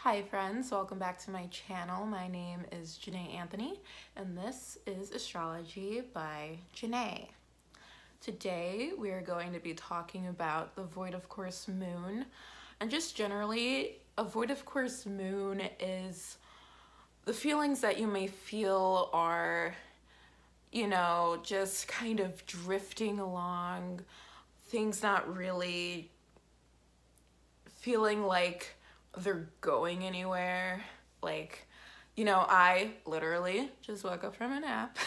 Hi friends, welcome back to my channel. My name is Janay Anthony and this is Astrology by Janay. Today we are going to be talking about the void of course moon, and just generally a void of course moon is the feelings that you may feel are, just kind of drifting along, things not really feeling like they're going anywhere. I literally just woke up from a nap,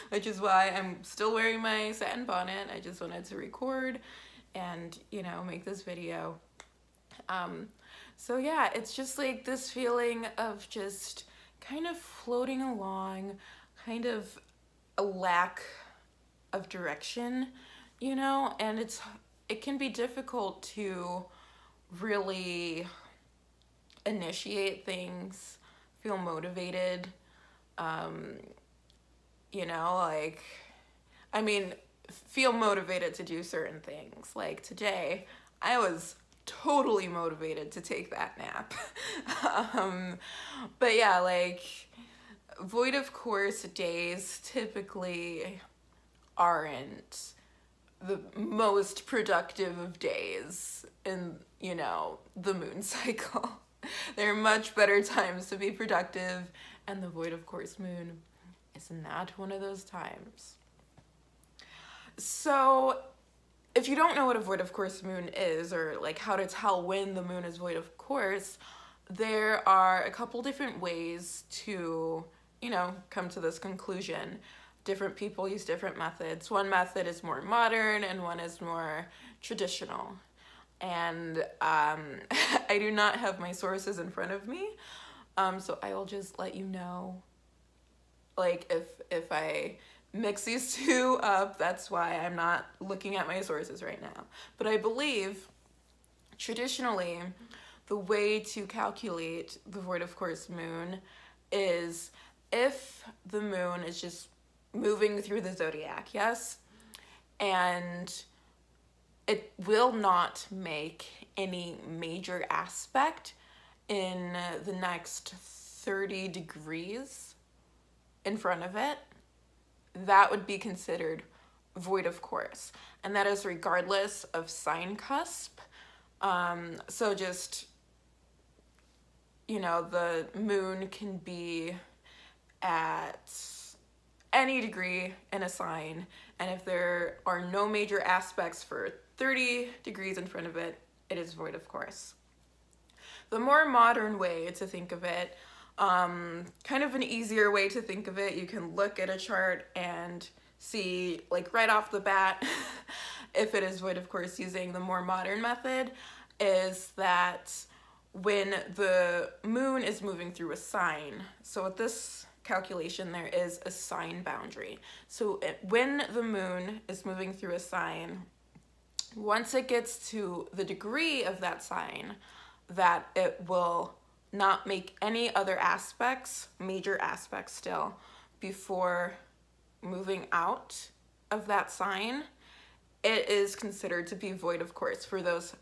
which is why I'm still wearing my satin bonnet. I just wanted to record and, make this video. So yeah, it's just like this feeling of just kind of floating along, kind of a lack of direction, and it can be difficult to really initiate things, feel motivated, feel motivated to do certain things. Like today, I was totally motivated to take that nap. But yeah, void of course days typically aren't the most productive of days in, the moon cycle. There are much better times to be productive, and the void of course moon is not one of those times. So if you don't know what a void of course moon is, or how to tell when the moon is void of course, there are a couple different ways to, come to this conclusion. Different people use different methods. One method is more modern and one is more traditional. And I do not have my sources in front of me, so I will just let you know, if I mix these two up, that's why I'm not looking at my sources right now. But I believe, traditionally, the way to calculate the void of course moon is if the moon is just moving through the zodiac, yes? And it will not make any major aspect in the next 30 degrees in front of it. That would be considered void of course. And that is regardless of sign cusp. So just, the moon can be at any degree in a sign, and if there are no major aspects for 30 degrees in front of it, it is void of course. The more modern way to think of it, kind of an easier way to think of it, you can look at a chart and see right off the bat if it is void of course using the more modern method, is that when the moon is moving through a sign, so with this calculation there is a sign boundary. So when the moon is moving through a sign, once it gets to the degree of that sign, that it will not make any other aspects, major aspects still, before moving out of that sign, it is considered to be void of course for those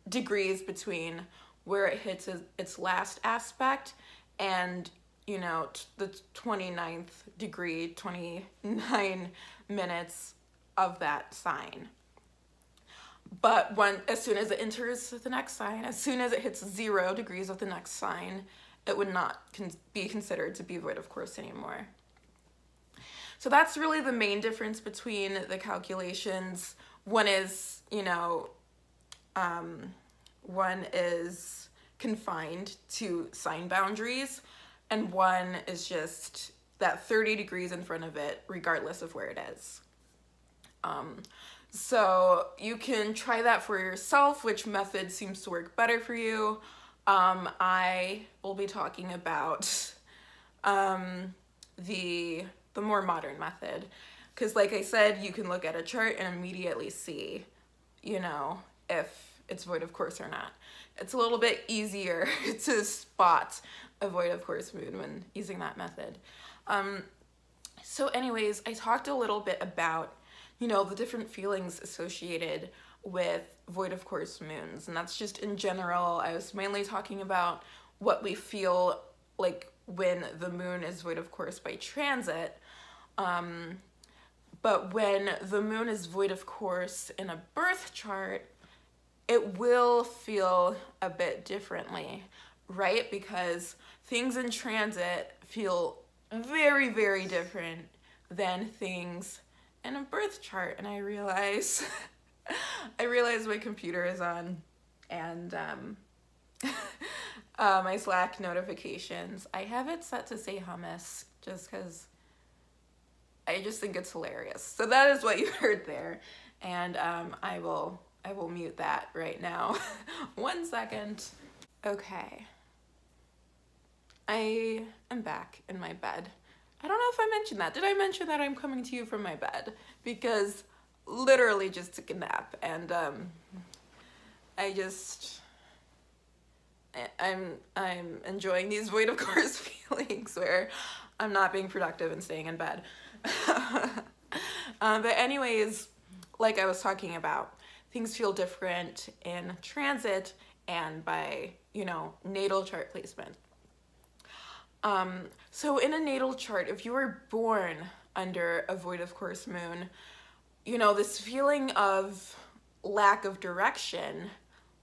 degrees between where it hits its last aspect and the 29th degree, 29 minutes of that sign. But as soon as it enters the next sign, as soon as it hits 0 degrees of the next sign, it would not be considered to be void of course anymore. So that's really the main difference between the calculations. One is, one is confined to sign boundaries, and one is just that 30 degrees in front of it, regardless of where it is. So you can try that for yourself, which method seems to work better for you. I will be talking about the more modern method, because like I said, you can look at a chart and immediately see, if it's void of course or not. It's a little bit easier to spot a void of course moon when using that method. So anyways, I talked a little bit about, the different feelings associated with void of course moons, and that's just in general. I was mainly talking about what we feel like when the moon is void of course by transit. But when the moon is void of course in a birth chart, it will feel a bit differently, right? Because things in transit feel very, very different than things in a birth chart. And I realize my computer is on, and my Slack notifications, I have it set to say hummus just because I just think it's hilarious. So that is what you heard there. And I will mute that right now. 1 second. Okay. I am back in my bed. I don't know if I mentioned that. Did I mention that I'm coming to you from my bed? Because literally just took a nap, and I'm enjoying these void of course feelings where I'm not being productive and staying in bed. But anyways, like I was talking about, things feel different in transit and by, natal chart placement. So in a natal chart, if you were born under a void of course moon, this feeling of lack of direction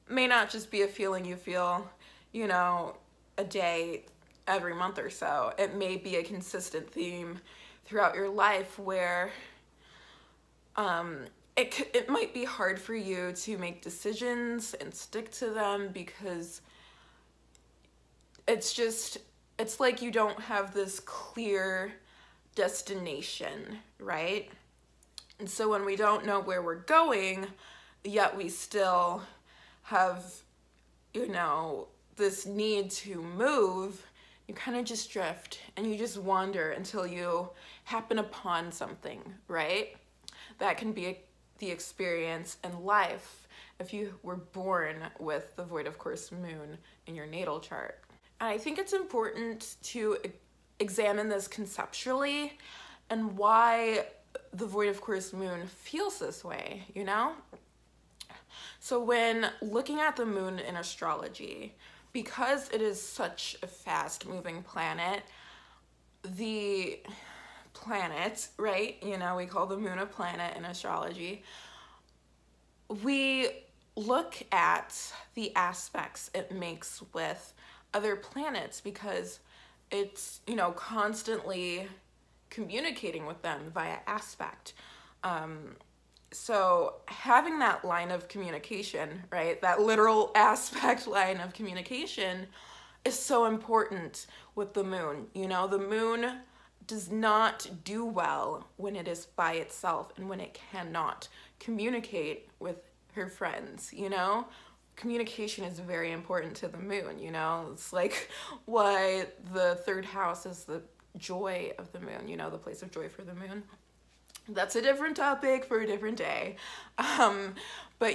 may not just be a feeling you feel, a day every month or so. It may be a consistent theme throughout your life where it might be hard for you to make decisions and stick to them because it's like you don't have this clear destination, right? And so when we don't know where we're going, yet we still have, this need to move, you kind of just drift and you just wander until you happen upon something, right? That can be the experience in life if you were born with the void of course moon in your natal chart. And I think it's important to examine this conceptually and why the void of course moon feels this way, So when looking at the moon in astrology, because it is such a fast moving planet, the planet, right? We call the moon a planet in astrology. We look at the aspects it makes with other planets because it's, constantly communicating with them via aspect. So having that line of communication, right, that literal aspect line of communication is so important with the moon. The moon does not do well when it is by itself and when it cannot communicate with her friends, Communication is very important to the moon, It's like why the third house is the joy of the moon, the place of joy for the moon. That's a different topic for a different day. But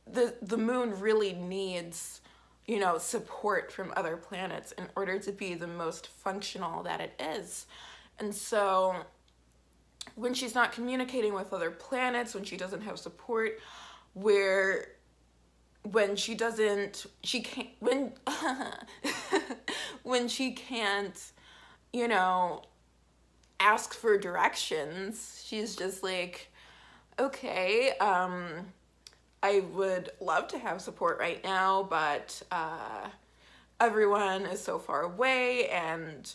the moon really needs, support from other planets in order to be the most functional that it is. And so when she's not communicating with other planets, when she doesn't have support, when she can't, ask for directions, she's just like, okay, I would love to have support right now, but everyone is so far away, and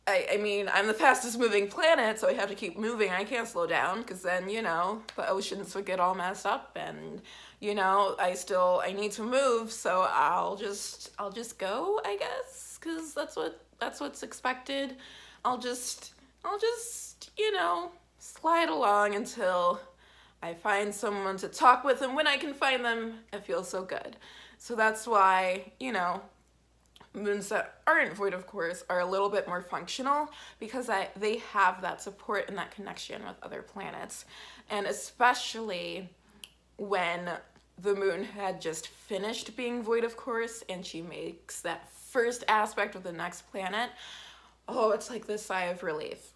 I mean, I'm the fastest moving planet, so I have to keep moving. I can't slow down because then, the oceans would get all messed up, and, I need to move, so I'll just go, I guess, because that's what's expected. I'll just, slide along until I find someone to talk with, and when I can find them, it feels so good. So that's why, moons that aren't void of course are a little bit more functional because they have that support and that connection with other planets. And especially when the moon had just finished being void of course and she makes that first aspect with the next planet, oh, it's like this sigh of relief.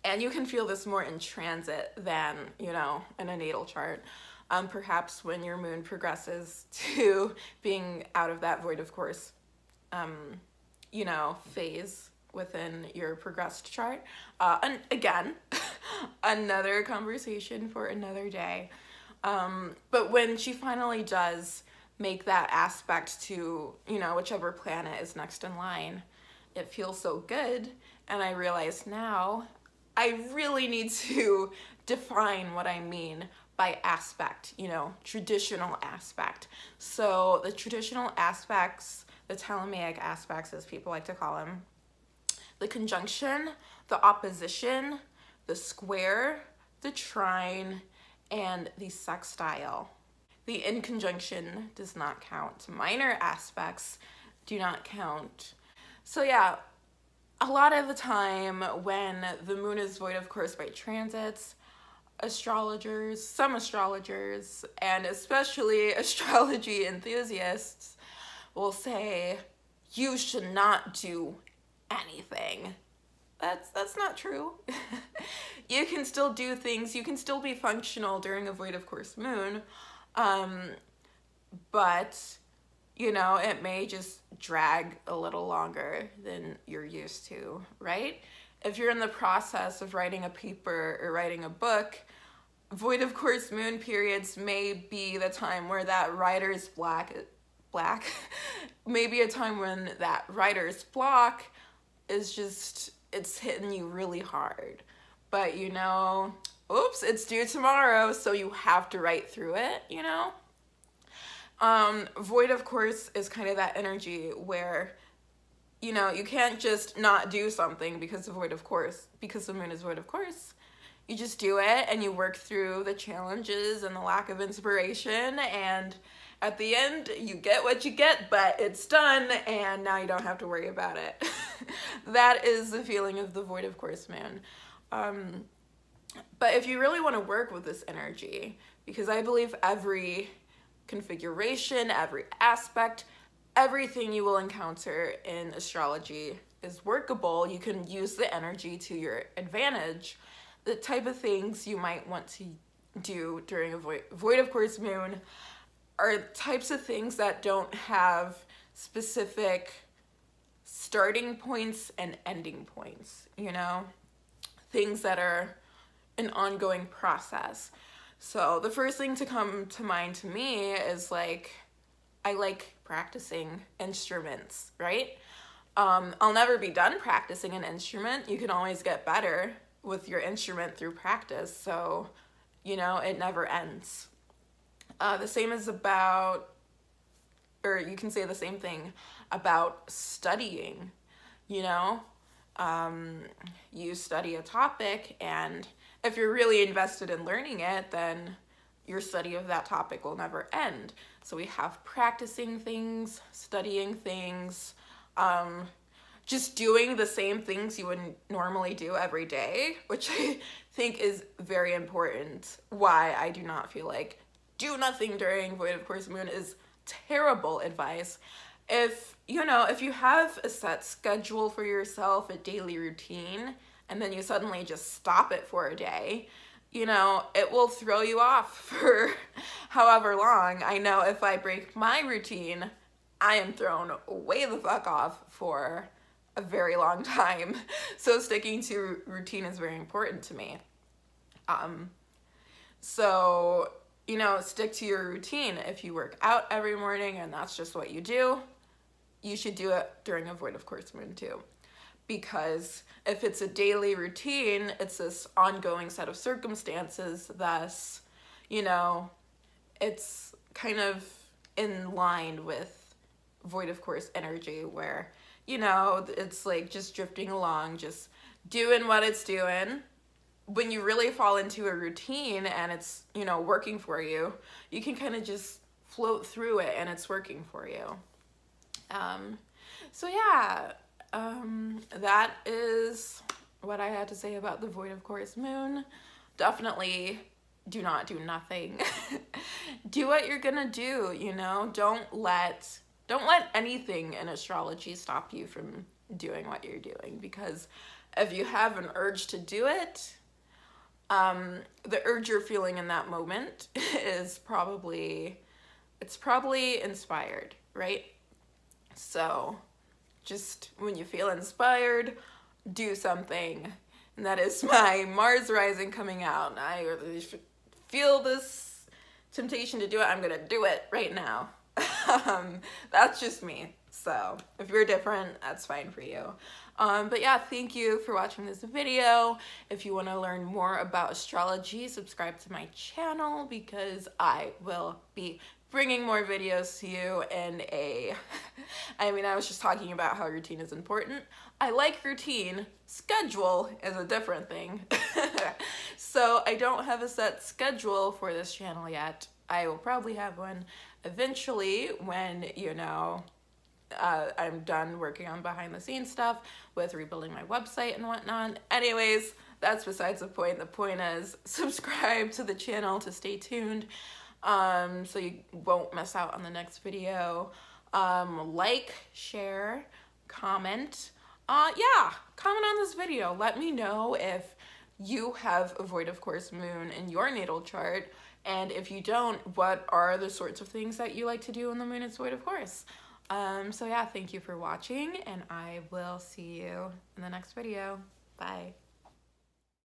And you can feel this more in transit than, in a natal chart. perhaps when your moon progresses to being out of that void of course, you know, phase within your progressed chart. And again, another conversation for another day. But when she finally does make that aspect to, you know, whichever planet is next in line, it feels so good. And I realize now I really need to define what I mean by aspect, you know, traditional aspect. So the traditional aspects, the Ptolemaic aspects as people like to call them, the conjunction, the opposition, the square, the trine, and the sextile. The inconjunction does not count. Minor aspects do not count. So yeah, a lot of the time when the moon is void of course by transits, astrologers, some astrologers, and especially astrology enthusiasts will say, you should not do anything. That's not true. You can still do things, you can still be functional during a void of course moon, but you know, it may just drag a little longer than you're used to, right? If you're in the process of writing a paper or writing a book, void of course moon periods may be the time where that writer's block, maybe a time when that writer's block is just, it's hitting you really hard. But you know, oops, it's due tomorrow, so you have to write through it, you know? Void of course is kind of that energy where, you know, you can't just not do something because of void of course, because the moon is void of course. You just do it and you work through the challenges and the lack of inspiration, and at the end you get what you get, but it's done and now you don't have to worry about it. That is the feeling of the void of course moon. But if you really want to work with this energy, because I believe every configuration, every aspect, everything you will encounter in astrology is workable, you can use the energy to your advantage. The type of things you might want to do during a void of course moon are types of things that don't have specific starting points and ending points, you know? Things that are an ongoing process. So the first thing to come to mind to me is like, I like practicing instruments, right? I'll never be done practicing an instrument. You can always get better with your instrument through practice. So, you know, it never ends. The same is about, or you can say the same thing about studying, you know? You study a topic, and if you're really invested in learning it, then your study of that topic will never end. So we have practicing things, studying things, just doing the same things you would normally do every day, which I think is very important. Why I do not feel like do nothing during void of course moon is terrible advice. If, you know, if you have a set schedule for yourself, a daily routine, and then you suddenly just stop it for a day, you know, it will throw you off for however long. I know if I break my routine, I am thrown way the fuck off for a very long time. So sticking to routine is very important to me. So, you know, stick to your routine. If you work out every morning and that's just what you do, you should do it during a void of course moon too. Because if it's a daily routine, it's this ongoing set of circumstances, thus, you know, it's kind of in line with void of course energy where, you know, it's like just drifting along, just doing what it's doing. When you really fall into a routine and it's, you know, working for you, you can kind of just float through it and it's working for you. So yeah, that is what I had to say about the void of course moon. Definitely do not do nothing. Do what you're gonna do, you know? Don't let anything in astrology stop you from doing what you're doing, because if you have an urge to do it, the urge you're feeling in that moment is probably inspired, right? So just when you feel inspired, do something. And that is my Mars rising coming out. I feel this temptation to do it. I'm gonna do it right now. That's just me. So if you're different, that's fine for you. But yeah, thank you for watching this video. If you want to learn more about astrology, subscribe to my channel because I will be bringing more videos to you in I was just talking about how routine is important. I like routine. Schedule is a different thing. So I don't have a set schedule for this channel yet. I will probably have one eventually when, I'm done working on behind the scenes stuff with rebuilding my website and whatnot. Anyways, that's besides the point. The point is subscribe to the channel to stay tuned so you won't miss out on the next video. Like, share, comment. Yeah, comment on this video. Let me know if you have a void of course moon in your natal chart, and if you don't, what are the sorts of things that you like to do when the moon is void of course. So yeah, thank you for watching, and I will see you in the next video. Bye.